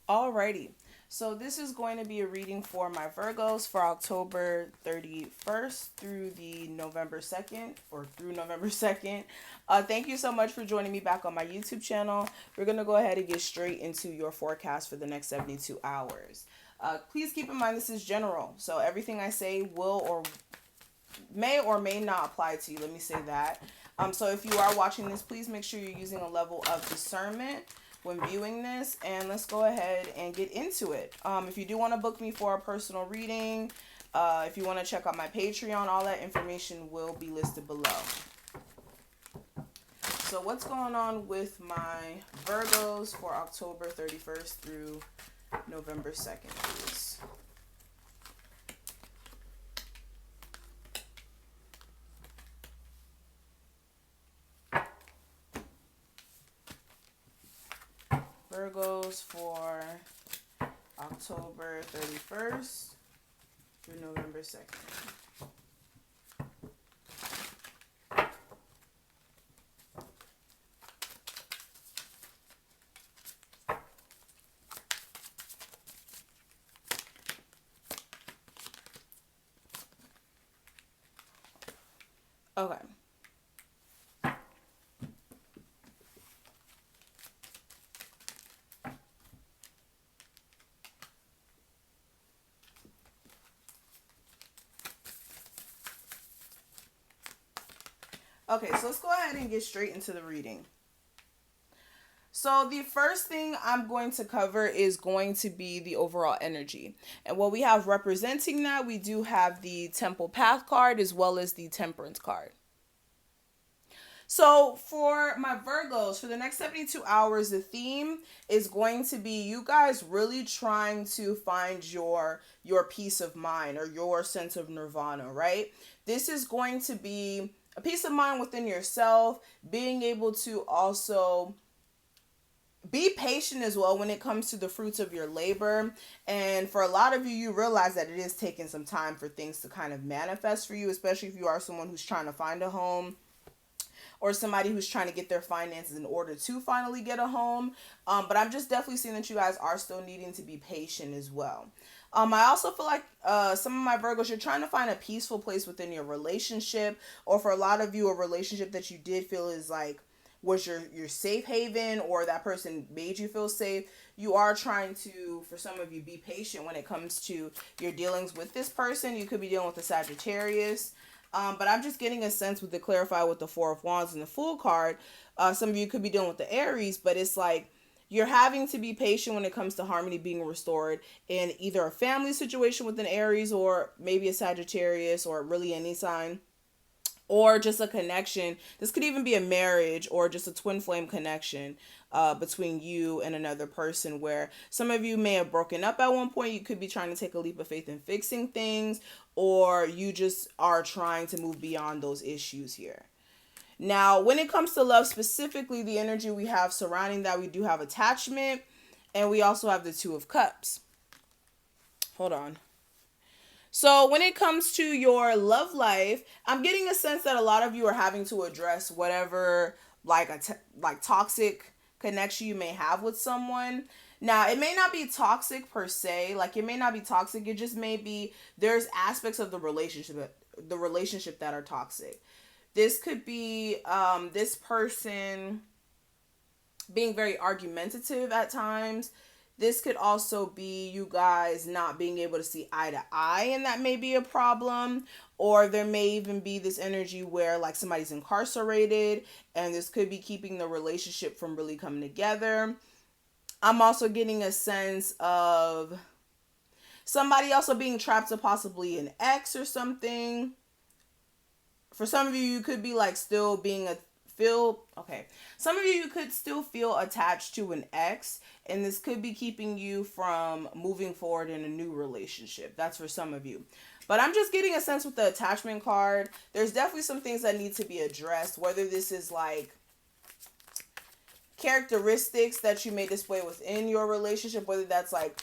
Alrighty. So this is going to be a reading for my Virgos for October 31st through the November 2nd or through November 2nd. Thank you so much for joining me back on my YouTube channel. We're going to go ahead and get straight into your forecast for the next 72 hours. Please keep in mind this is general. So everything I say will or may not apply to you. Let me say that. So if you are watching this, please make sure you're using a level of discernment when viewing this, and let's go ahead and get into it. If you do want to book me for a personal reading, if you want to check out my Patreon, all that information will be listed below. So what's going on with my Virgos for October 31st through November 2nd, please? Virgos for October 31st through November 2nd. Okay. Okay, so let's go ahead and get straight into the reading. So the first thing I'm going to cover is going to be the overall energy. And what we have representing that, we do have the Temple Path card as well as the Temperance card. So for my Virgos, for the next 72 hours, the theme is going to be you guys really trying to find your peace of mind or your sense of nirvana, right? This is going to be a peace of mind within yourself, being able to also be patient as well when it comes to the fruits of your labor. And for a lot of you, you realize that it is taking some time for things to kind of manifest for you, especially if you are someone who's trying to find a home or somebody who's trying to get their finances in order to finally get a home. But I'm just definitely seeing that you guys are still needing to be patient as well. I also feel like some of my Virgos, you're trying to find a peaceful place within your relationship, or for a lot of you, a relationship that you did feel is like was your safe haven, or that person made you feel safe. You are trying to, for some of you, be patient when it comes to your dealings with this person. You could be dealing with a Sagittarius. But I'm just getting a sense with the clarify with the Four of Wands and the Fool card. Some of you could be dealing with the Aries, but it's like you're having to be patient when it comes to harmony being restored in either a family situation with an Aries or maybe a Sagittarius or really any sign, or just a connection. This could even be a marriage or just a twin flame connection between you and another person, where some of you may have broken up at one point. You could be trying to take a leap of faith in fixing things, or you just are trying to move beyond those issues here. Now, when it comes to love specifically, the energy we have surrounding that, we do have attachment, and we also have the Two of Cups. Hold on. So when it comes to your love life, I'm getting a sense that a lot of you are having to address whatever like toxic connection you may have with someone. Now, it may not be toxic per se, like it may not be toxic, it just may be there's aspects of the relationship that are toxic. This could be this person being very argumentative at times. This could also be you guys not being able to see eye to eye, and that may be a problem. Or there may even be this energy where like somebody's incarcerated, and this could be keeping the relationship from really coming together. I'm also getting a sense of somebody also being trapped to possibly an ex or something. For some of you, you could be like still being some of you could still feel attached to an ex, and this could be keeping you from moving forward in a new relationship. That's for some of you. But I'm just getting a sense with the attachment card. There's definitely some things that need to be addressed, whether this is like characteristics that you may display within your relationship, whether that's like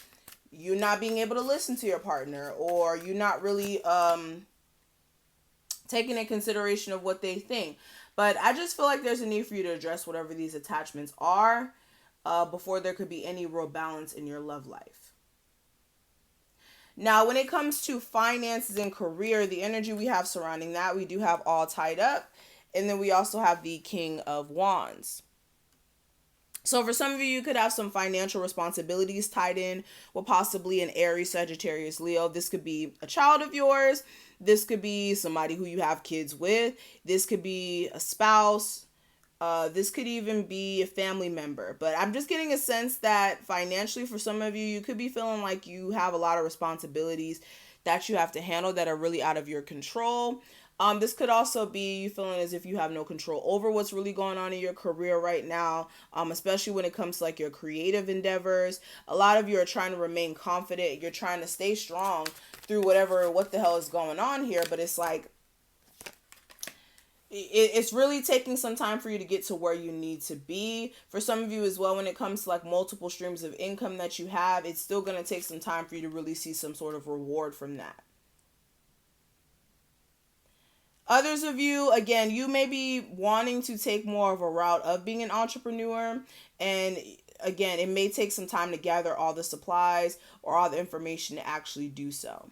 you not being able to listen to your partner, or you not really taking in consideration of what they think. But I just feel like there's a need for you to address whatever these attachments are. before there could be any real balance in your love life. Now, when it comes to finances and career, the energy we have surrounding that, we do have all tied up. And then we also have the King of Wands. So for some of you, you could have some financial responsibilities tied in with possibly an Aries, Sagittarius, Leo. This could be a child of yours. This could be somebody who you have kids with. This could be a spouse. This could even be a family member. But I'm just getting a sense that financially, for some of you, you could be feeling like you have a lot of responsibilities that you have to handle that are really out of your control. This could also be you feeling as if you have no control over what's really going on in your career right now, especially when it comes to like your creative endeavors. A lot of you are trying to remain confident. You're trying to stay strong through what the hell is going on here. But it's like, it's really taking some time for you to get to where you need to be. For some of you as well, when it comes to like multiple streams of income that you have, it's still going to take some time for you to really see some sort of reward from that. Others of you, again, you may be wanting to take more of a route of being an entrepreneur. And again, it may take some time to gather all the supplies or all the information to actually do so.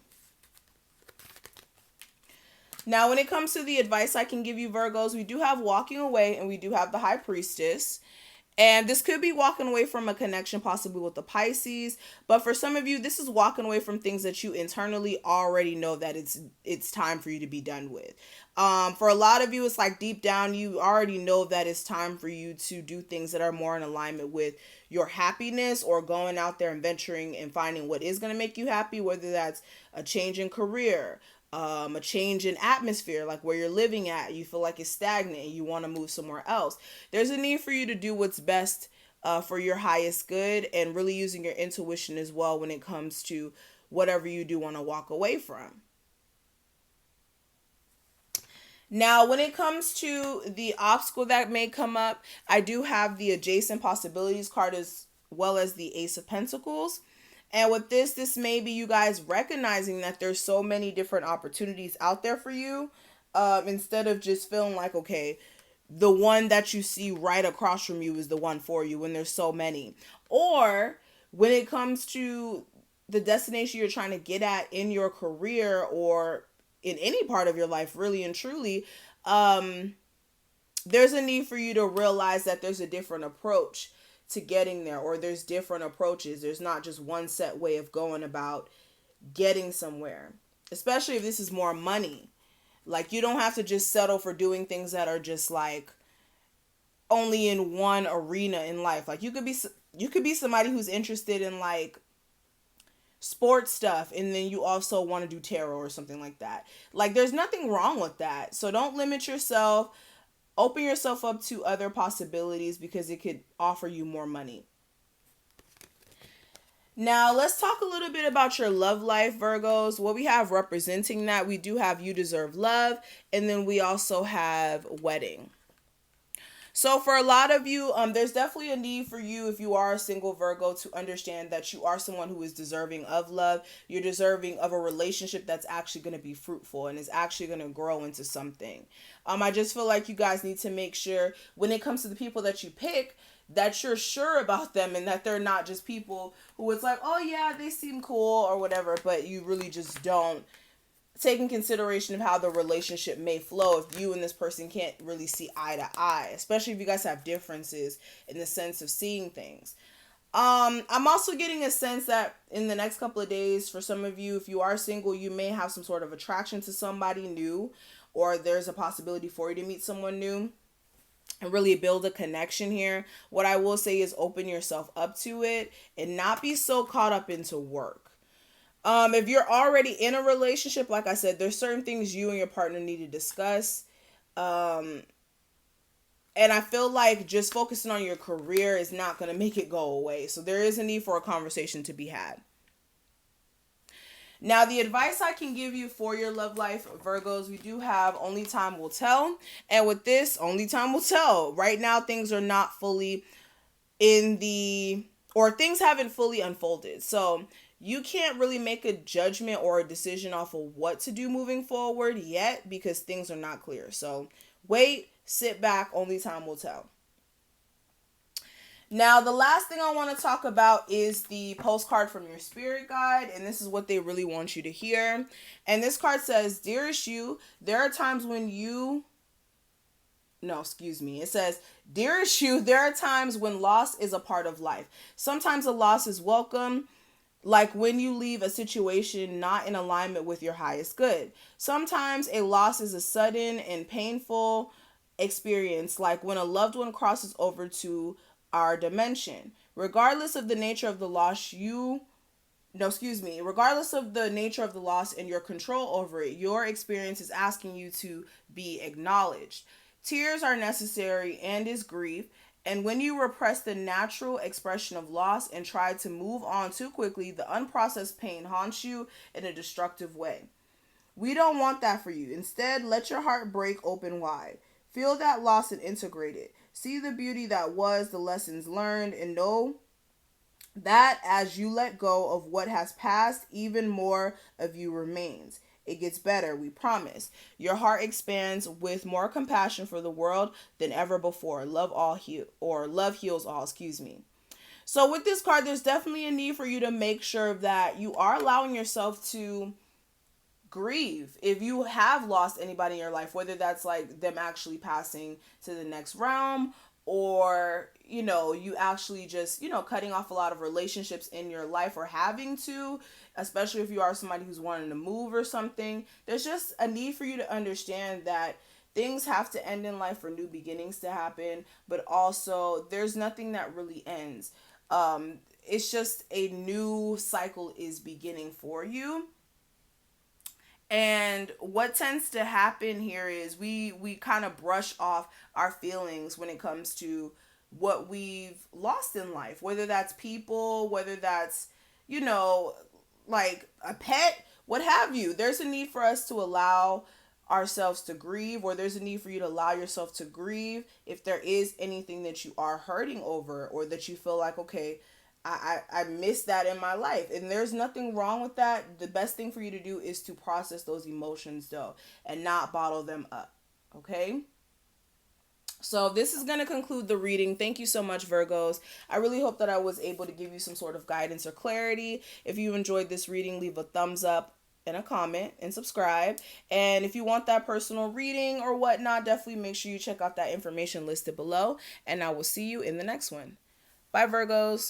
Now, when it comes to the advice I can give you, Virgos, we do have walking away and we do have the High Priestess. And this could be walking away from a connection possibly with the Pisces. But for some of you, this is walking away from things that you internally already know that it's time for you to be done with. For a lot of you, it's like deep down, you already know that it's time for you to do things that are more in alignment with your happiness, or going out there and venturing and finding what is going to make you happy, whether that's a change in career, a change in atmosphere, like where you're living at, you feel like it's stagnant and you want to move somewhere else. There's a need for you to do what's best for your highest good, and really using your intuition as well when it comes to whatever you do want to walk away from. Now, when it comes to the obstacle that may come up, I do have the Adjacent Possibilities card as well as the Ace of Pentacles. And with this may be you guys recognizing that there's so many different opportunities out there for you, instead of just feeling like, okay, the one that you see right across from you is the one for you when there's so many. Or when it comes to the destination you're trying to get at in your career or in any part of your life, really and truly, there's a need for you to realize that there's a different approach to getting there, or there's different approaches. There's not just one set way of going about getting somewhere, especially if this is more money. Like, you don't have to just settle for doing things that are just like only in one arena in life. Like, you could be somebody who's interested in like sports stuff, and then you also want to do tarot or something like that. Like, there's nothing wrong with that. So don't limit yourself. Open yourself up to other possibilities because it could offer you more money. Now, let's talk a little bit about your love life, Virgos. What we have representing that, we do have You Deserve Love, and then we also have Wedding. So for a lot of you, there's definitely a need for you, if you are a single Virgo, to understand that you are someone who is deserving of love. You're deserving of a relationship that's actually going to be fruitful and is actually going to grow into something. I just feel like you guys need to make sure when it comes to the people that you pick, that you're sure about them and that they're not just people who it's like, oh yeah, they seem cool or whatever, but you really just don't take in consideration of how the relationship may flow if you and this person can't really see eye to eye, especially if you guys have differences in the sense of seeing things. I'm also getting a sense that in the next couple of days, for some of you, if you are single, you may have some sort of attraction to somebody new, or there's a possibility for you to meet someone new and really build a connection here. What I will say is open yourself up to it and not be so caught up into work. If you're already in a relationship, like I said, there's certain things you and your partner need to discuss. And I feel like just focusing on your career is not going to make it go away. So there is a need for a conversation to be had. Now, the advice I can give you for your love life, Virgos, we do have Only Time Will Tell. And with this, Only Time Will Tell. Right now, things are not fully things haven't fully unfolded. So you can't really make a judgment or a decision off of what to do moving forward yet because things are not clear. So wait, sit back, only time will tell. Now, the last thing I want to talk about is the postcard from your spirit guide, and this is what they really want you to hear. And this card says, "Dearest you, there are times when you no, excuse me. It says, "Dearest you, there are times when loss is a part of life. Sometimes a loss is welcome, like when you leave a situation not in alignment with your highest good. Sometimes a loss is a sudden and painful experience, like when a loved one crosses over to our dimension. Regardless of the nature of the loss, regardless of the nature of the loss and your control over it, your experience is asking you to be acknowledged. Tears are necessary and is grief. And when you repress the natural expression of loss and try to move on too quickly, the unprocessed pain haunts you in a destructive way. We don't want that for you. Instead, let your heart break open wide. Feel that loss and integrate it. See the beauty that was, the lessons learned, and know that as you let go of what has passed, even more of you remains. It gets better, we promise. Your heart expands with more compassion for the world than ever before. Love heals all, excuse me. So with this card, there's definitely a need for you to make sure that you are allowing yourself to grieve if you have lost anybody in your life, whether that's like them actually passing to the next realm, or you actually just cutting off a lot of relationships in your life, or having to, especially if you are somebody who's wanting to move or something. There's just a need for you to understand that things have to end in life for new beginnings to happen, but also there's nothing that really ends. It's just a new cycle is beginning for you. And what tends to happen here is we kind of brush off our feelings when it comes to what we've lost in life, whether that's people, whether that's you know like a pet, what have you. There's a need for us to allow ourselves to grieve, or there's a need for you to allow yourself to grieve if there is anything that you are hurting over, or that you feel like, okay, I miss that in my life. And there's nothing wrong with that. The best thing for you to do is to process those emotions though, and not bottle them up. Okay? So this is going to conclude the reading. Thank you so much, Virgos. I really hope that I was able to give you some sort of guidance or clarity. If you enjoyed this reading, leave a thumbs up and a comment and subscribe. And if you want that personal reading or whatnot, definitely make sure you check out that information listed below. And I will see you in the next one. Bye, Virgos.